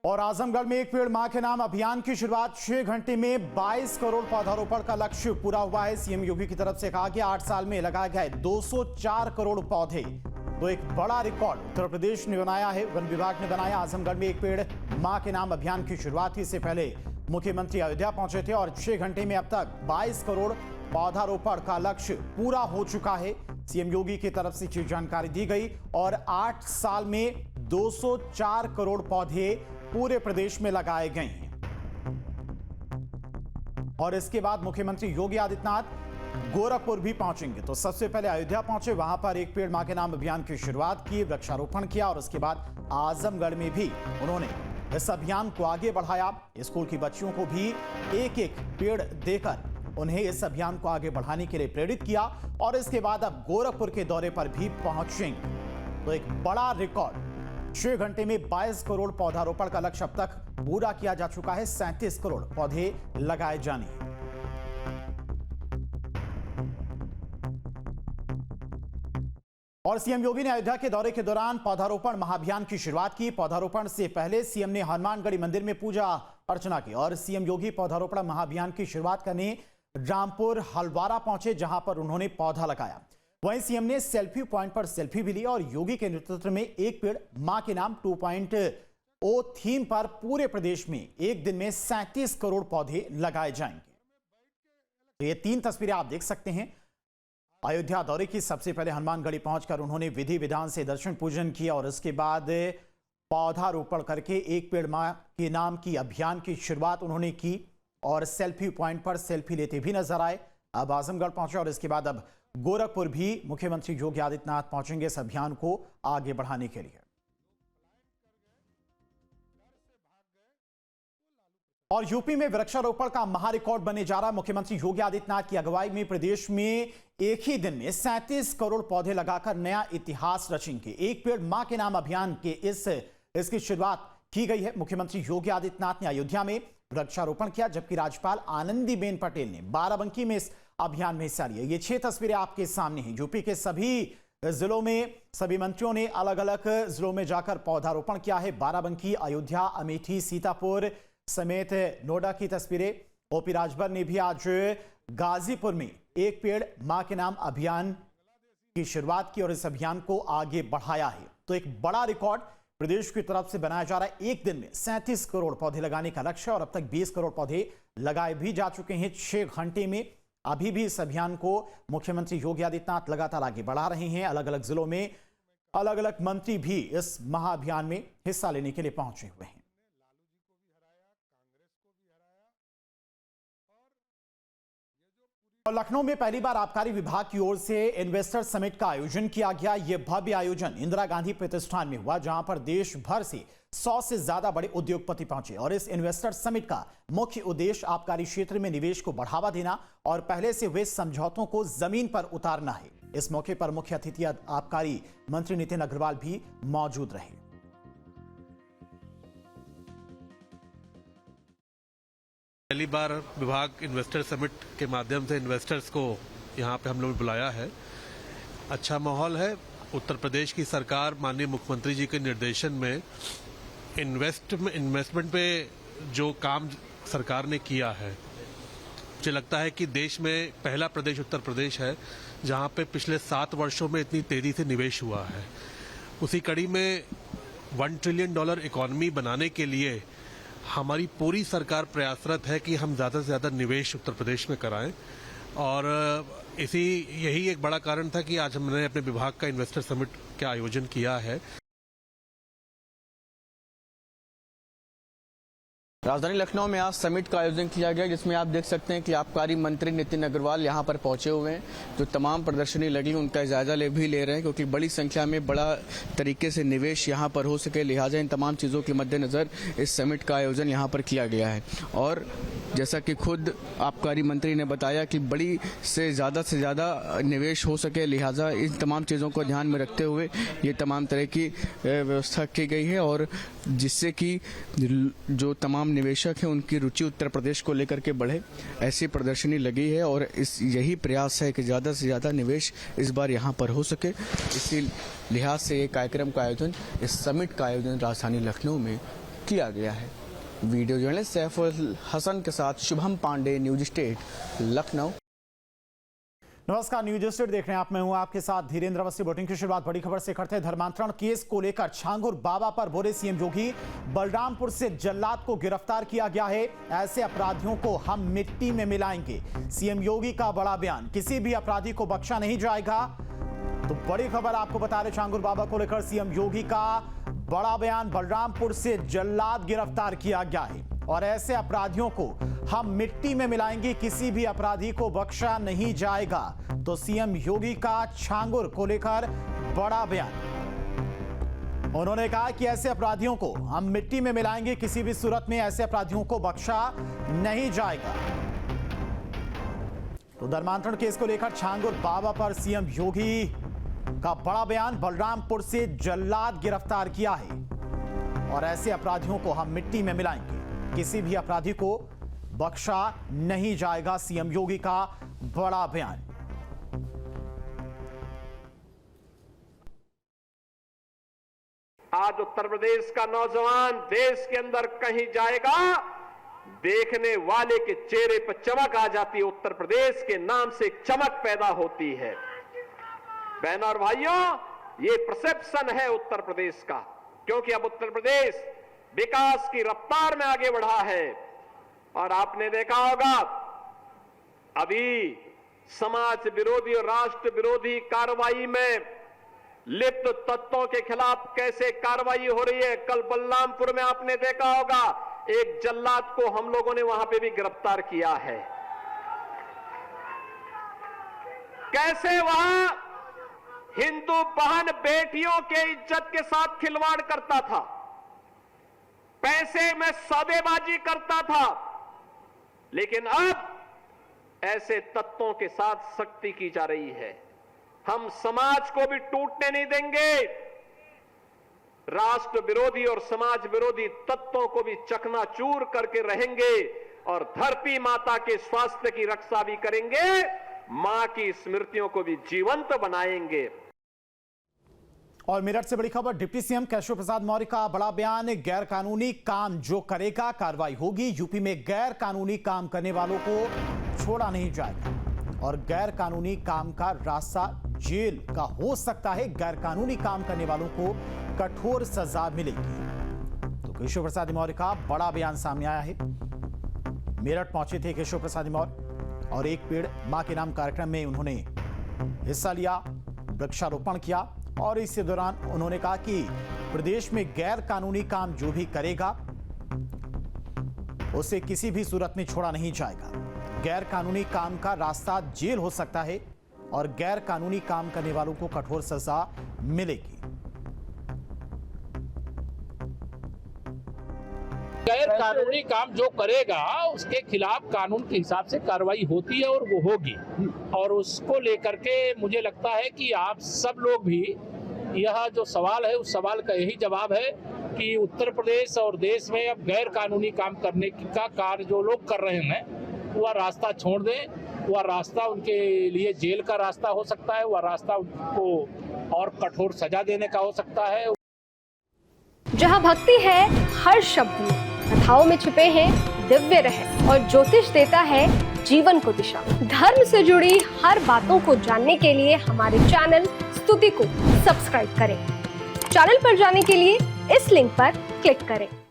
और आजमगढ़ में एक पेड़ मां के नाम अभियान की शुरुआत 6 घंटे में 22 करोड़ पौधारोपण का लक्ष्य पूरा हुआ है। सीएम योगी की तरफ से कहा गया 8 साल में लगाए गए 204 करोड़ पौधे, तो एक बड़ा रिकॉर्ड उत्तर प्रदेश ने बनाया है, वन विभाग ने बनाया। आजमगढ़ में एक पेड़ मां के नाम अभियान की शुरुआत थी। इससे पहले मुख्यमंत्री अयोध्या पहुंचे थे और 6 घंटे में अब तक 22 करोड़ पौधारोपण का लक्ष्य पूरा हो चुका है। सीएम योगी की तरफ से ये जानकारी दी गई और 8 साल में 204 करोड़ पौधे पूरे प्रदेश में लगाए गए हैं। और इसके बाद मुख्यमंत्री योगी आदित्यनाथ गोरखपुर भी पहुंचेंगे। तो सबसे पहले अयोध्या पहुंचे, वहां पर एक पेड़ मां के नाम अभियान की शुरुआत की, वृक्षारोपण किया और उसके बाद आजमगढ़ में भी उन्होंने इस अभियान को आगे बढ़ाया। स्कूल की बच्चियों को भी एक एक पेड़ देकर उन्हें इस अभियान को आगे बढ़ाने के लिए प्रेरित किया और इसके बाद अब गोरखपुर के दौरे पर भी पहुंचेंगे। तो एक बड़ा रिकॉर्ड, 6 घंटे में 22 करोड़ पौधारोपण का लक्ष्य अब तक पूरा किया जा चुका है। 37 करोड़ पौधे लगाए जाने हैं। और सीएम योगी ने अयोध्या के दौरे के दौरान पौधारोपण महाअभियान की शुरुआत की। पौधारोपण से पहले सीएम ने हनुमानगढ़ी मंदिर में पूजा अर्चना की और सीएम योगी पौधारोपण महाअभियान की शुरुआत करने रामपुर हलवारा पहुंचे, जहां पर उन्होंने पौधा लगाया। वहीं सीएम ने सेल्फी पॉइंट पर सेल्फी भी ली और योगी के नेतृत्व में एक पेड़ मां के नाम 2.0 थीम पर पूरे प्रदेश में एक दिन में 37 करोड़ पौधे लगाए जाएंगे। तो ये 3 तस्वीरें आप देख सकते हैं। अयोध्या दौरे की सबसे पहले हनुमानगढ़ी पहुंचकर उन्होंने विधि विधान से दर्शन पूजन किया और इसके बाद पौधारोपण करके एक पेड़ मां के नाम की अभियान की शुरुआत उन्होंने की और सेल्फी पॉइंट पर सेल्फी लेते भी नजर आए। अब आजमगढ़ पहुंचे और इसके बाद अब गोरखपुर भी मुख्यमंत्री योगी आदित्यनाथ पहुंचेंगे इस अभियान को आगे बढ़ाने के लिए। और यूपी में वृक्षारोपण का महारिकॉर्ड बने जा रहा। मुख्यमंत्री योगी आदित्यनाथ की अगुवाई में प्रदेश में एक ही दिन में 37 करोड़ पौधे लगाकर नया इतिहास रचेंगे। एक पेड़ मां के नाम अभियान के इसकी शुरुआत की गई है। मुख्यमंत्री योगी आदित्यनाथ ने अयोध्या में वृक्षारोपण किया, जबकि राज्यपाल आनंदीबेन पटेल ने बाराबंकी में इस अभियान में हिस्सा लिया। ये 6 तस्वीरें आपके सामने हैं। यूपी के सभी जिलों में सभी मंत्रियों ने अलग अलग जिलों में जाकर पौधारोपण किया है। बाराबंकी, अयोध्या, अमेठी, सीतापुर समेत नोएडा की तस्वीरें। ओपी राजभर ने भी आज गाजीपुर में एक पेड़ मां के नाम अभियान की शुरुआत की और इस अभियान को आगे बढ़ाया है। तो एक बड़ा रिकॉर्ड प्रदेश की तरफ से बनाया जा रहा है। एक दिन में 37 करोड़ पौधे लगाने का लक्ष्य और अब तक 20 करोड़ पौधे लगाए भी जा चुके हैं 6 घंटे में। अभी भी इस अभियान को मुख्यमंत्री योगी आदित्यनाथ लगातार आगे बढ़ा रहे हैं। अलग अलग जिलों में अलग अलग मंत्री भी इस महाअभियान में हिस्सा लेने के लिए पहुंचे हुए हैं। और लखनऊ में पहली बार आबकारी विभाग की ओर से इन्वेस्टर समिट का आयोजन किया गया। यह भव्य आयोजन इंदिरा गांधी प्रतिष्ठान में हुआ, जहां पर देश भर से 100 से ज्यादा बड़े उद्योगपति पहुंचे। और इस इन्वेस्टर समिट का मुख्य उद्देश्य आबकारी क्षेत्र में निवेश को बढ़ावा देना और पहले से हुए समझौतों को जमीन पर उतारना है। इस मौके पर मुख्य अतिथि आबकारी मंत्री नितिन अग्रवाल भी मौजूद रहे। पहली बार विभाग इन्वेस्टर समिट के माध्यम से इन्वेस्टर्स को यहाँ पे हम लोग बुलाया है। अच्छा माहौल है। उत्तर प्रदेश की सरकार माननीय मुख्यमंत्री जी के निर्देशन में इन्वेस्टमेंट पे जो काम सरकार ने किया है, मुझे लगता है कि देश में पहला प्रदेश उत्तर प्रदेश है जहाँ पे पिछले 7 वर्षों में इतनी तेजी से निवेश हुआ है। उसी कड़ी में $1 ट्रिलियन इकोनॉमी बनाने के लिए हमारी पूरी सरकार प्रयासरत है कि हम ज़्यादा से ज़्यादा निवेश उत्तर प्रदेश में कराएं और यही एक बड़ा कारण था कि आज हमने अपने विभाग का इन्वेस्टर समिट का आयोजन किया है। राजधानी लखनऊ में आज समिट का आयोजन किया गया, जिसमें आप देख सकते हैं कि आबकारी मंत्री नितिन अग्रवाल यहां पर पहुंचे हुए हैं। जो तमाम प्रदर्शनी लगी उनका जायजा भी ले रहे हैं, क्योंकि बड़ी संख्या में बड़ा तरीके से निवेश यहां पर हो सके, लिहाजा इन तमाम चीज़ों के मद्देनजर इस समिट का आयोजन यहां पर किया गया है। और जैसा कि खुद आबकारी मंत्री ने बताया कि बड़ी से ज़्यादा निवेश हो सके, लिहाजा इन तमाम चीज़ों को ध्यान में रखते हुए ये तमाम तरह की व्यवस्था की गई है और जिससे कि जो तमाम निवेशक हैं उनकी रुचि उत्तर प्रदेश को लेकर के बढ़े, ऐसी प्रदर्शनी लगी है। और यही प्रयास है कि ज़्यादा से ज़्यादा निवेश इस बार यहाँ पर हो सके। इसी लिहाज से ये कार्यक्रम का आयोजन, इस समिट का आयोजन राजधानी लखनऊ में किया गया है। वीडियो जर्नलिस्ट सैफुल हसन के साथ शुभम पांडे, न्यूज स्टेट, लखनऊ। नमस्कार, न्यूज स्टेट देख रहे हैं आप। मैं हूं आपके साथ धीरेन्द्र अवस्थी। बुलेटिन की शुरुआत बड़ी खबर से करते हैं। धर्मांतरण केस को लेकर छांगुर बाबा पर बोले सीएम योगी, बलरामपुर से जल्लाद को गिरफ्तार किया गया है, ऐसे अपराधियों को हम मिट्टी में मिलाएंगे। सीएम योगी का बड़ा बयान, किसी भी अपराधी को बख्शा नहीं जाएगा। तो बड़ी खबर आपको बता रहे, छांगुर बाबा को लेकर सीएम योगी का बड़ा बयान। बलरामपुर से जल्लाद गिरफ्तार किया गया है और ऐसे अपराधियों को हम मिट्टी में मिलाएंगे, किसी भी अपराधी को बख्शा नहीं जाएगा। तो सीएम योगी का छांगुर को लेकर बड़ा बयान। उन्होंने कहा कि ऐसे अपराधियों को हम मिट्टी में मिलाएंगे, किसी भी सूरत में ऐसे अपराधियों को बख्शा नहीं जाएगा। तो धर्मांतरण केस को लेकर छांगुर बाबा पर सीएम योगी का बड़ा बयान। बलरामपुर से जल्लाद गिरफ्तार किया है और ऐसे अपराधियों को हम मिट्टी में मिलाएंगे, किसी भी अपराधी को बख्शा नहीं जाएगा। सीएम योगी का बड़ा बयान। आज उत्तर प्रदेश का नौजवान देश के अंदर कहीं जाएगा, देखने वाले के चेहरे पर चमक आ जाती है। उत्तर प्रदेश के नाम से एक चमक पैदा होती है। बहनों और भाइयों, ये परसेप्शन है उत्तर प्रदेश का, क्योंकि अब उत्तर प्रदेश विकास की रफ्तार में आगे बढ़ा है। और आपने देखा होगा अभी समाज विरोधी और राष्ट्र विरोधी कार्रवाई में लिप्त तत्वों के खिलाफ कैसे कार्रवाई हो रही है। कल बलरामपुर में आपने देखा होगा एक जल्लाद को हम लोगों ने वहां पे भी गिरफ्तार किया है। कैसे वहां हिंदू बहन बेटियों के इज्जत के साथ खिलवाड़ करता था, पैसे में सौदेबाजी करता था, लेकिन अब ऐसे तत्वों के साथ सख्ती की जा रही है। हम समाज को भी टूटने नहीं देंगे, राष्ट्र विरोधी और समाज विरोधी तत्वों को भी चकनाचूर करके रहेंगे और धरती माता के स्वास्थ्य की रक्षा भी करेंगे, मां की स्मृतियों को भी जीवंत बनाएंगे। और मेरठ से बड़ी खबर, डिप्टी सीएम केशव प्रसाद मौर्य का बड़ा बयान। गैर कानूनी काम जो करेगा कार्रवाई होगी। यूपी में गैर कानूनी काम करने वालों को छोड़ा नहीं जाएगा और गैर कानूनी काम का रास्ता जेल का हो सकता है। गैर कानूनी काम करने वालों को कठोर सजा मिलेगी। तो केशव प्रसाद मौर्य का बड़ा बयान सामने आया है। मेरठ पहुंचे थे केशव प्रसाद मौर्य और एक पेड़ मां के नाम कार्यक्रम में उन्होंने हिस्सा लिया, वृक्षारोपण किया और इस दौरान उन्होंने कहा कि प्रदेश में गैर कानूनी काम जो भी करेगा उसे किसी भी सूरत में छोड़ा नहीं जाएगा। गैर कानूनी काम का रास्ता जेल हो सकता है और गैर कानूनी काम करने वालों को कठोर सजा मिलेगी। गैर कानूनी काम जो करेगा उसके खिलाफ कानून के हिसाब से कार्रवाई होती है और वो होगी। और उसको लेकर के मुझे लगता है कि आप सब लोग भी, यह जो सवाल है उस सवाल का यही जवाब है कि उत्तर प्रदेश और देश में अब गैर कानूनी काम करने का कार्य जो लोग कर रहे हैं वह रास्ता छोड़ दें। वह रास्ता उनके लिए जेल का रास्ता हो सकता है, वह रास्ता उनको और कठोर सजा देने का हो सकता है। जहाँ भक्ति है हर शब्द में, कथाओं में छिपे हैं दिव्य रहस्य और ज्योतिष देता है जीवन को दिशा। धर्म से जुड़ी हर बातों को जानने के लिए हमारे चैनल स्तुति को सब्सक्राइब करें। चैनल पर जाने के लिए इस लिंक पर क्लिक करें।